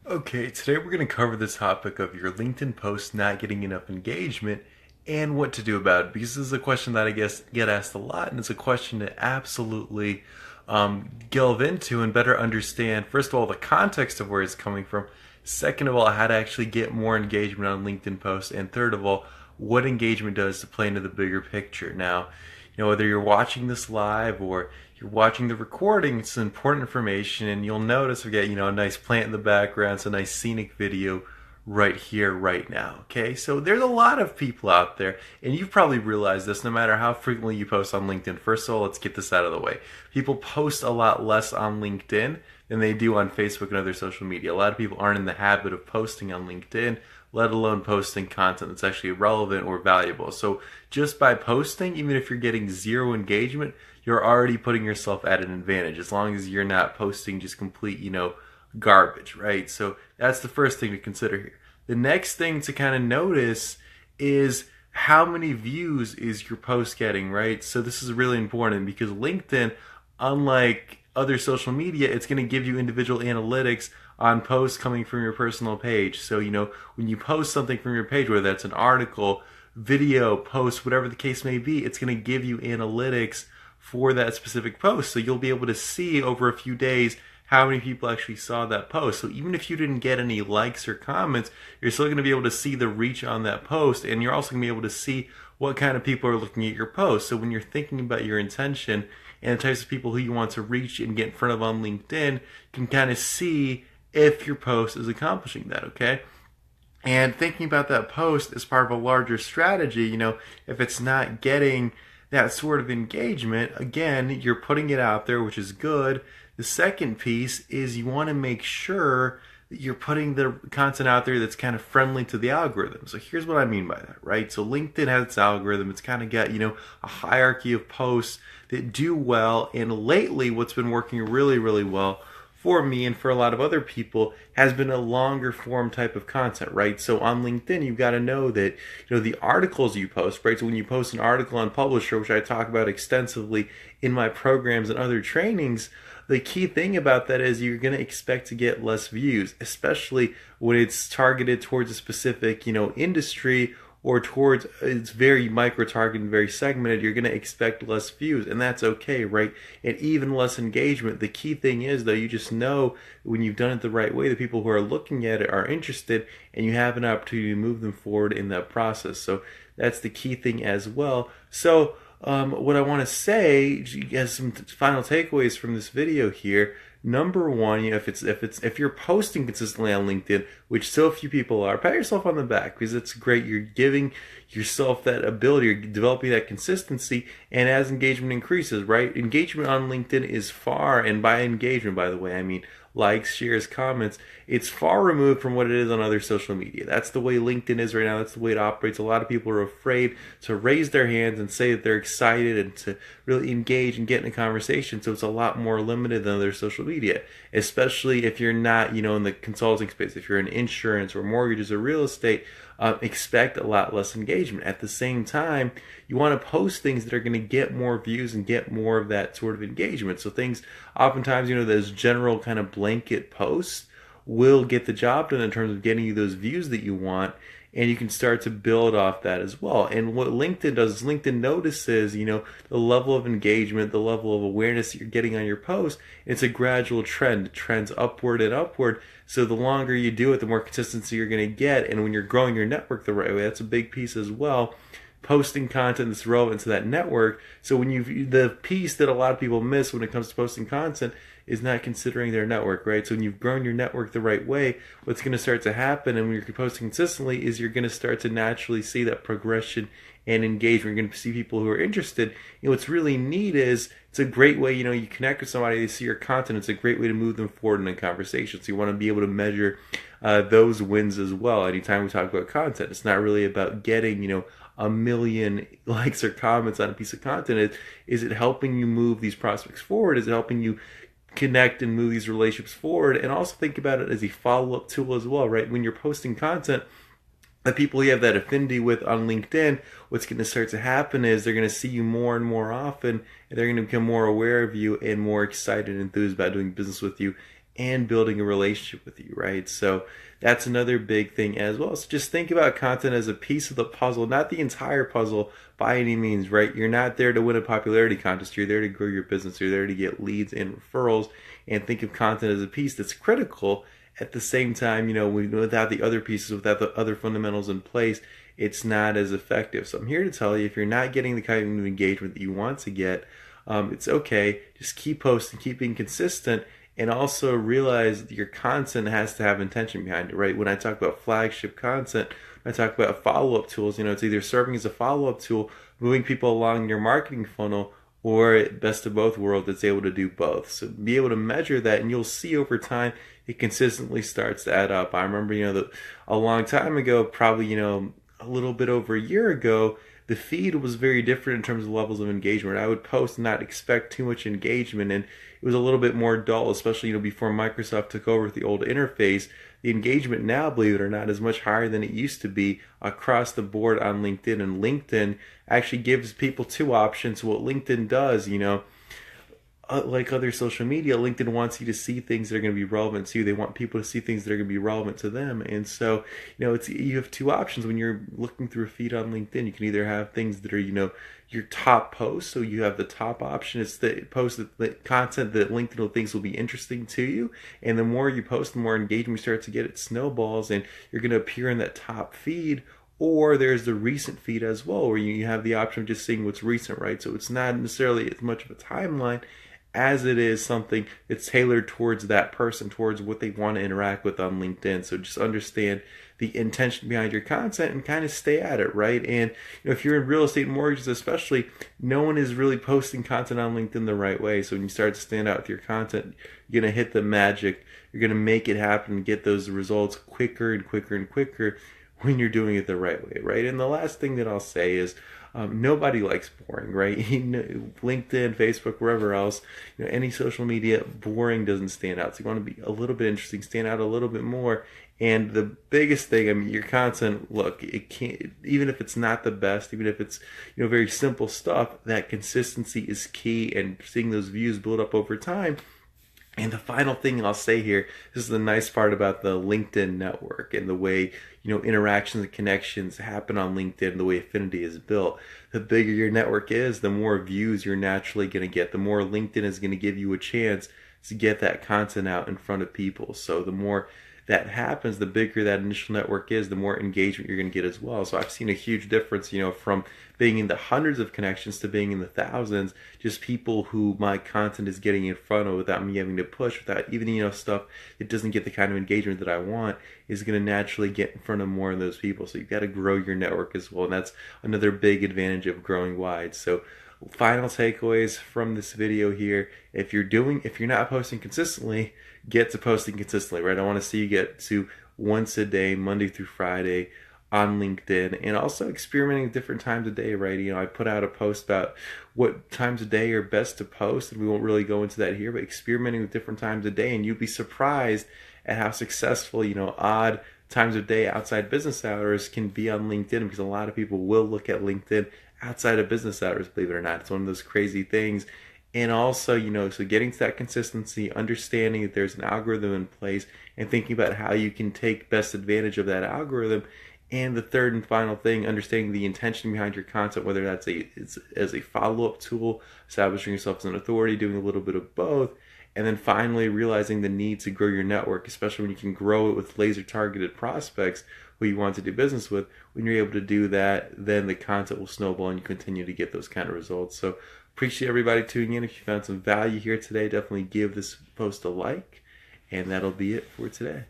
Okay, today we're going to cover the topic of your LinkedIn post not getting enough engagement and what to do about it. Because this is a question that I guess get asked a lot, and it's a question to absolutely delve into and better understand. First of all, the context of where it's coming from. Second of all, how to actually get more engagement on LinkedIn posts, and third of all, what engagement does to play into the bigger picture. Now, whether you're watching this live or you're watching the recording, it's important information, and you'll notice we get, a nice plant in the background. It's a nice scenic video right here, right now. Okay, so there's a lot of people out there, and you've probably realized this no matter how frequently you post on LinkedIn. First of all, let's get this out of the way. People post a lot less on LinkedIn than they do on Facebook and other social media. A lot of people aren't in the habit of posting on LinkedIn, let alone posting content that's actually relevant or valuable. So just by posting, even if you're getting zero engagement, you're already putting yourself at an advantage as long as you're not posting just complete, garbage, right? So that's the first thing to consider here. The next thing to kind of notice is how many views is your post getting, right? So this is really important because LinkedIn, unlike other social media, it's going to give you individual analytics on posts coming from your personal page. So, when you post something from your page, whether that's an article, video, post, whatever the case may be, it's going to give you analytics for that specific post. So you'll be able to see over a few days how many people actually saw that post. So even if you didn't get any likes or comments, you're still going to be able to see the reach on that post, and you're also going to be able to see what kind of people are looking at your post. So when you're thinking about your intention and the types of people who you want to reach and get in front of on LinkedIn, you can kind of see if your post is accomplishing that, okay? And thinking about that post as part of a larger strategy, if it's not getting that sort of engagement, again, you're putting it out there, which is good. The second piece is you want to make sure that you're putting the content out there that's kind of friendly to the algorithm. So here's what I mean by that, right? So LinkedIn has its algorithm. It's kind of got, a hierarchy of posts that do well. And lately, what's been working really, really well for me and for a lot of other people has been a longer form type of content, right? So on LinkedIn, you've got to know that, the articles you post, right? So when you post an article on Publisher, which I talk about extensively in my programs and other trainings, the key thing about that is you're going to expect to get less views, especially when it's targeted towards a specific, industry or towards it's very micro targeted, very segmented. You're going to expect less views, and that's okay, right? And even less engagement. The key thing is, though, you just know when you've done it the right way, the people who are looking at it are interested, and you have an opportunity to move them forward in that process. So that's the key thing as well. So what I want to say as some final takeaways from this video here. Number one, if you're posting consistently on LinkedIn, which so few people are, pat yourself on the back because it's great. You're giving yourself that ability, you're developing that consistency, and as engagement increases, right? Engagement on LinkedIn is far, and by engagement, by the way, I mean likes, shares, comments, it's far removed from what it is on other social media. That's the way LinkedIn is right now. That's the way it operates. A lot of people are afraid to raise their hands and say that they're excited and to really engage and get in a conversation. So it's a lot more limited than other social media, especially if you're not, in the consulting space. If you're in insurance or mortgages or real estate, expect a lot less engagement. At the same time, you want to post things that are going to get more views and get more of that sort of engagement. So things, oftentimes, those general kind of blanket posts will get the job done in terms of getting you those views that you want, and you can start to build off that as well. And what LinkedIn does is LinkedIn notices, the level of engagement, the level of awareness that you're getting on your post. It's a gradual trend. It trends upward and upward. So the longer you do it, the more consistency you're going to get. And when you're growing your network the right way, that's a big piece as well. Posting content that's relevant to that network. So when the piece that a lot of people miss when it comes to posting content is not considering their network, right? So when you've grown your network the right way, what's going to start to happen, and when you're posting consistently, is you're going to start to naturally see that progression and engagement. You're going to see people who are interested. What's really neat is it's a great way, you connect with somebody, they see your content. It's a great way to move them forward in a conversation. So you want to be able to measure those wins as well. Anytime we talk about content, it's not really about getting, a million likes or comments on a piece of content. Is it helping you move these prospects forward? Is it helping you connect and move these relationships forward? And also think about it as a follow-up tool as well, right? When you're posting content, the people you have that affinity with on LinkedIn, what's going to start to happen is they're going to see you more and more often, and they're going to become more aware of you and more excited and enthused about doing business with you and building a relationship with you, right? So that's another big thing as well. So just think about content as a piece of the puzzle, not the entire puzzle by any means, right? You're not there to win a popularity contest. You're there to grow your business. You're there to get leads and referrals, and think of content as a piece that's critical. At the same time, without the other pieces, without the other fundamentals in place, it's not as effective. So I'm here to tell you, if you're not getting the kind of engagement that you want to get, it's okay. Just keep posting, keep being consistent, and also realize that your content has to have intention behind it, right? When I talk about flagship content, when I talk about follow-up tools, it's either serving as a follow-up tool, moving people along your marketing funnel, or best of both worlds, it's able to do both. So be able to measure that, and you'll see over time it consistently starts to add up. I remember, a long time ago, probably, a little bit over a year ago, the feed was very different in terms of levels of engagement. I would post and not expect too much engagement, and it was a little bit more dull, especially before Microsoft took over with the old interface. The engagement now, believe it or not, is much higher than it used to be across the board on LinkedIn. And LinkedIn actually gives people two options. What LinkedIn does, like other social media, LinkedIn wants you to see things that are going to be relevant to you. They want people to see things that are going to be relevant to them. And so, you have two options when you're looking through a feed on LinkedIn. You can either have things that are, your top posts. So you have the top option. It's the post the content that LinkedIn thinks will be interesting to you. And the more you post, the more engagement you start to get. It snowballs, and you're going to appear in that top feed. Or there's the recent feed as well, where you have the option of just seeing what's recent, right? So it's not necessarily as much of a timeline as it is something that's tailored towards that person, towards what they want to interact with on LinkedIn. So just understand the intention behind your content and kind of stay at it, right? And if you're in real estate and mortgages especially, no one is really posting content on LinkedIn the right way. So when you start to stand out with your content, you're going to hit the magic. You're going to make it happen and get those results quicker and quicker and quicker when you're doing it the right way, right? And the last thing that I'll say is, nobody likes boring, right? LinkedIn, Facebook, wherever else, any social media, boring doesn't stand out. So you want to be a little bit interesting, stand out a little bit more. And the biggest thing, your content, look, it can't, even if it's not the best, even if it's, very simple stuff, that consistency is key, and seeing those views build up over time. And the final thing I'll say here, this is the nice part about the LinkedIn network and the way, interactions and connections happen on LinkedIn, the way affinity is built. The bigger your network is, the more views you're naturally going to get. The more LinkedIn is going to give you a chance to get that content out in front of people. So the more that happens, the bigger that initial network is, the more engagement you're going to get as well. So I've seen a huge difference, from being in the hundreds of connections to being in the thousands, just people who my content is getting in front of without me having to push, without even, stuff that doesn't get the kind of engagement that I want, is going to naturally get in front of more of those people. So you've got to grow your network as well. And that's another big advantage of growing wide. So final takeaways from this video here: if you're not posting consistently, get to posting consistently, right? I want to see you get to once a day, Monday through Friday, on LinkedIn, and also experimenting with different times of day, right? I put out a post about what times of day are best to post, and we won't really go into that here, but experimenting with different times of day, and you'd be surprised at how successful, odd times of day outside business hours can be on LinkedIn, because a lot of people will look at LinkedIn outside of business hours, believe it or not. It's one of those crazy things. And also, so getting to that consistency, understanding that there's an algorithm in place, and thinking about how you can take best advantage of that algorithm. And the third and final thing, understanding the intention behind your content, whether it's as a follow-up tool, establishing yourself as an authority, doing a little bit of both. And then finally, realizing the need to grow your network, especially when you can grow it with laser-targeted prospects who you want to do business with. When you're able to do that, then the content will snowball and you continue to get those kind of results. So appreciate everybody tuning in. If you found some value here today, definitely give this post a like. And that'll be it for today.